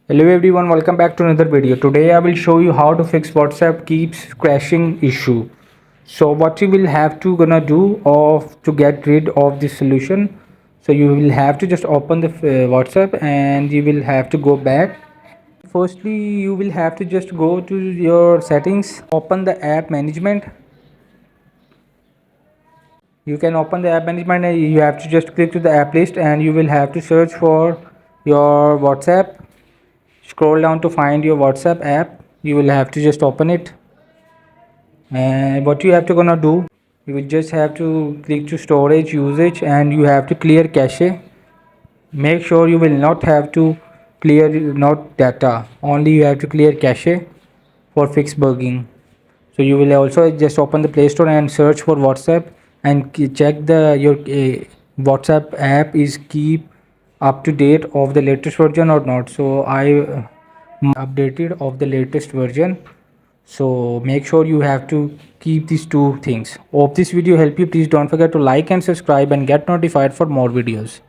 Hello everyone, welcome back to another video. Today I will show you how to fix WhatsApp keeps crashing issue. So what you will have to gonna do of to get rid of this solution. So you will have to just open the WhatsApp and you will have to go back. Firstly, you will have to just go to your settings, open the app management. You can open the app management and you have to just click to the app list and you will have to search for your WhatsApp. Scroll down to find your WhatsApp app. You will have to just open it, and what you have to gonna do, you will just have to click to storage usage and you have to clear cache. Make sure you will not have to clear not data, only you have to clear cache for fix bugging. So you will also just open the Play Store and search for WhatsApp and check the your WhatsApp app is keep up to date of the latest version or not. So I updated of the latest version. So make sure you have to keep these two things. Hope this video help you. Please don't forget to like and subscribe and get notified for more videos.